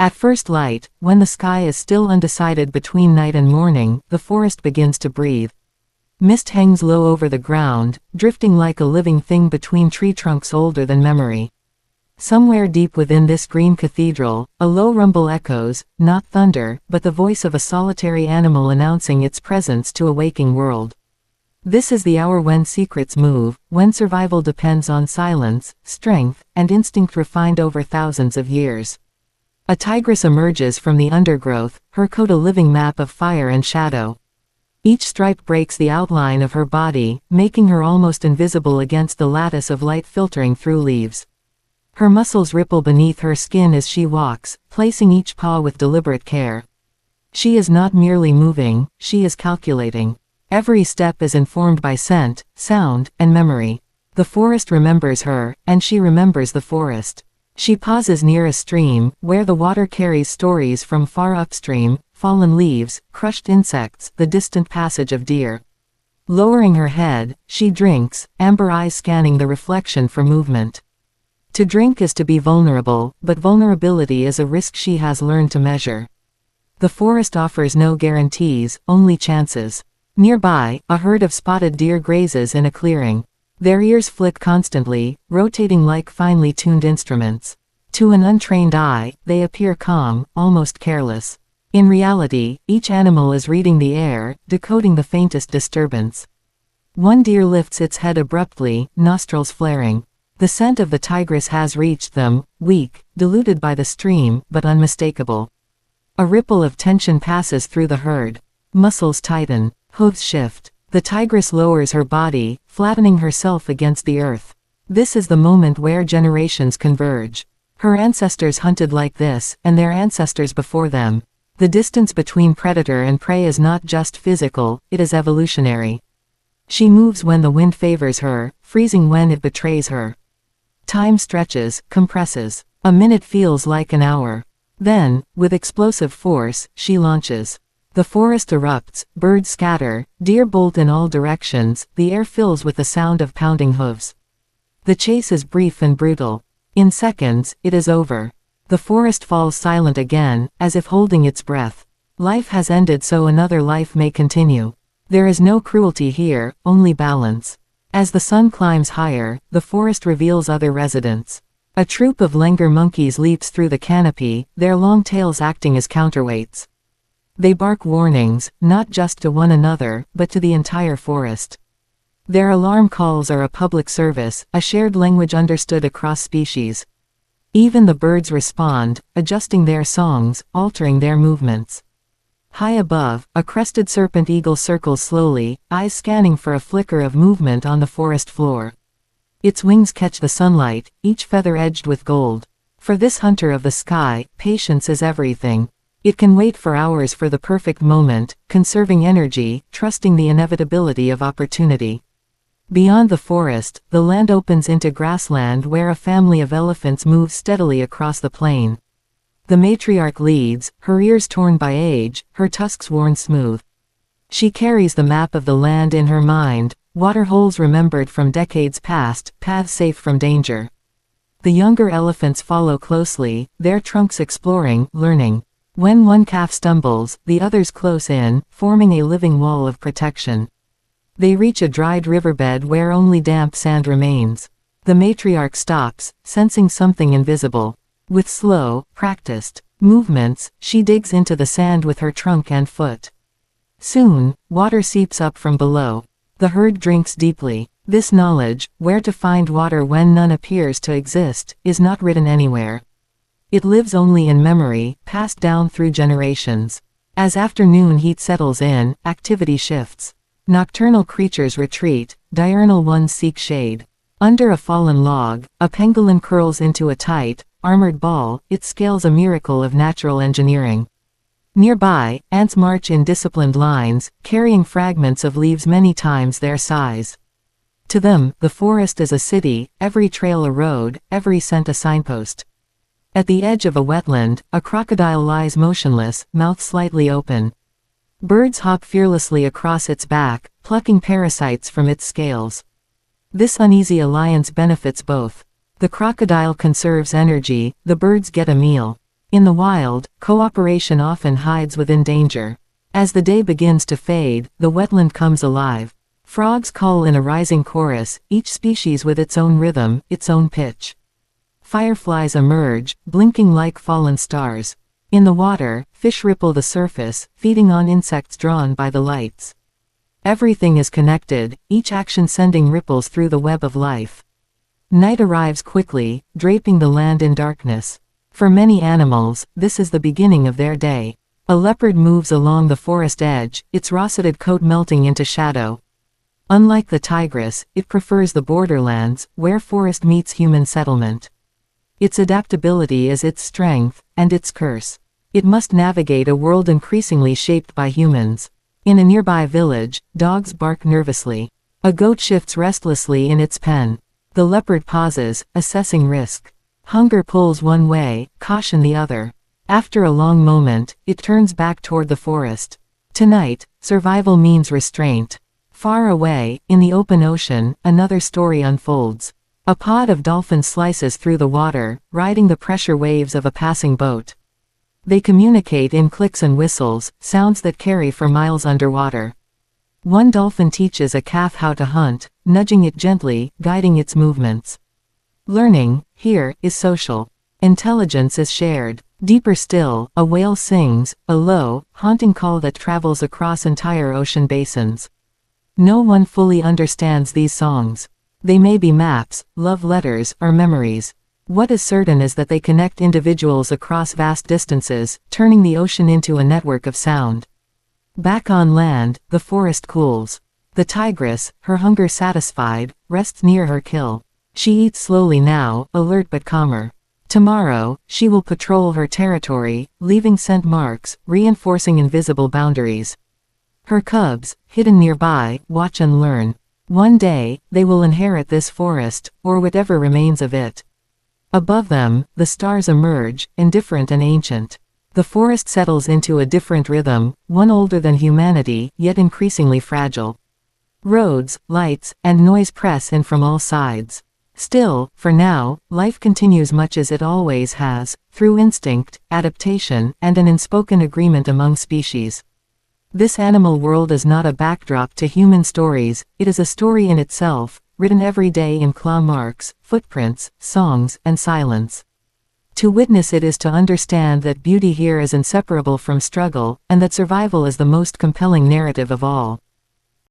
At first light, when the sky is still undecided between night and morning, the forest begins to breathe. Mist hangs low over the ground, drifting like a living thing between tree trunks older than memory. Somewhere deep within this green cathedral, a low rumble echoes, not thunder, but the voice of a solitary animal announcing its presence to a waking world. This is the hour when secrets move, when survival depends on silence, strength, and instinct refined over thousands of years. A tigress emerges from the undergrowth, her coat a living map of fire and shadow. Each stripe breaks the outline of her body, making her almost invisible against the lattice of light filtering through leaves. Her muscles ripple beneath her skin as she walks, placing each paw with deliberate care. She is not merely moving, she is calculating. Every step is informed by scent, sound, and memory. The forest remembers her, and she remembers the forest. She pauses near a stream, where the water carries stories from far upstream, fallen leaves, crushed insects, the distant passage of deer. Lowering her head, she drinks, amber eyes scanning the reflection for movement. To drink is to be vulnerable, but vulnerability is a risk she has learned to measure. The forest offers no guarantees, only chances. Nearby, a herd of spotted deer grazes in a clearing. Their ears flick constantly, rotating like finely tuned instruments. To an untrained eye, they appear calm, almost careless. In reality, each animal is reading the air, decoding the faintest disturbance. One deer lifts its head abruptly, nostrils flaring. The scent of the tigress has reached them, weak, diluted by the stream, but unmistakable. A ripple of tension passes through the herd. Muscles tighten, hooves shift. The tigress lowers her body, flattening herself against the earth. This is the moment where generations converge. Her ancestors hunted like this, and their ancestors before them. The distance between predator and prey is not just physical, it is evolutionary. She moves when the wind favors her, freezing when it betrays her. Time stretches, compresses. A minute feels like an hour. Then, with explosive force, she launches. The forest erupts, birds scatter, deer bolt in all directions, the air fills with the sound of pounding hooves. The chase is brief and brutal. In seconds, it is over. The forest falls silent again, as if holding its breath. Life has ended so another life may continue. There is no cruelty here, only balance. As the sun climbs higher, the forest reveals other residents. A troop of langur monkeys leaps through the canopy, their long tails acting as counterweights. They bark warnings, not just to one another, but to the entire forest. Their alarm calls are a public service, a shared language understood across species. Even the birds respond, adjusting their songs, altering their movements. High above, a crested serpent eagle circles slowly, eyes scanning for a flicker of movement on the forest floor. Its wings catch the sunlight, each feather edged with gold. For this hunter of the sky, patience is everything. It can wait for hours for the perfect moment, conserving energy, trusting the inevitability of opportunity. Beyond the forest, the land opens into grassland where a family of elephants moves steadily across the plain. The matriarch leads, her ears torn by age, her tusks worn smooth. She carries the map of the land in her mind, water holes remembered from decades past, paths safe from danger. The younger elephants follow closely, their trunks exploring, learning. When one calf stumbles, the others close in, forming a living wall of protection. They reach a dried riverbed where only damp sand remains. The matriarch stops, sensing something invisible. With slow, practiced movements, she digs into the sand with her trunk and foot. Soon, water seeps up from below. The herd drinks deeply. This knowledge, where to find water when none appears to exist, is not written anywhere. It lives only in memory, passed down through generations. As afternoon heat settles in, activity shifts. Nocturnal creatures retreat, diurnal ones seek shade. Under a fallen log, a pangolin curls into a tight, armored ball, it scales a miracle of natural engineering. Nearby, ants march in disciplined lines, carrying fragments of leaves many times their size. To them, the forest is a city, every trail a road, every scent a signpost. At the edge of a wetland, a crocodile lies motionless, mouth slightly open. Birds hop fearlessly across its back, plucking parasites from its scales. This uneasy alliance benefits both. The crocodile conserves energy, the birds get a meal. In the wild, cooperation often hides within danger. As the day begins to fade, the wetland comes alive. Frogs call in a rising chorus, each species with its own rhythm, its own pitch. Fireflies emerge, blinking like fallen stars. In the water, fish ripple the surface, feeding on insects drawn by the lights. Everything is connected, each action sending ripples through the web of life. Night arrives quickly, draping the land in darkness. For many animals, this is the beginning of their day. A leopard moves along the forest edge, its roseted coat melting into shadow. Unlike the tigress, it prefers the borderlands, where forest meets human settlement. Its adaptability is its strength, and its curse. It must navigate a world increasingly shaped by humans. In a nearby village, dogs bark nervously. A goat shifts restlessly in its pen. The leopard pauses, assessing risk. Hunger pulls one way, caution the other. After a long moment, it turns back toward the forest. Tonight, survival means restraint. Far away, in the open ocean, another story unfolds. A pod of dolphins slices through the water, riding the pressure waves of a passing boat. They communicate in clicks and whistles, sounds that carry for miles underwater. One dolphin teaches a calf how to hunt, nudging it gently, guiding its movements. Learning, here, is social. Intelligence is shared. Deeper still, a whale sings, a low, haunting call that travels across entire ocean basins. No one fully understands these songs. They may be maps, love letters, or memories. What is certain is that they connect individuals across vast distances, turning the ocean into a network of sound. Back on land, the forest cools. The tigress, her hunger satisfied, rests near her kill. She eats slowly now, alert but calmer. Tomorrow, she will patrol her territory, leaving scent marks, reinforcing invisible boundaries. Her cubs, hidden nearby, watch and learn. One day, they will inherit this forest, or whatever remains of it. Above them, the stars emerge, indifferent and ancient. The forest settles into a different rhythm, one older than humanity, yet increasingly fragile. Roads, lights, and noise press in from all sides. Still, for now, life continues much as it always has, through instinct, adaptation, and an unspoken agreement among species. This animal world is not a backdrop to human stories, it is a story in itself, written every day in claw marks, footprints, songs, and silence. To witness it is to understand that beauty here is inseparable from struggle, and that survival is the most compelling narrative of all.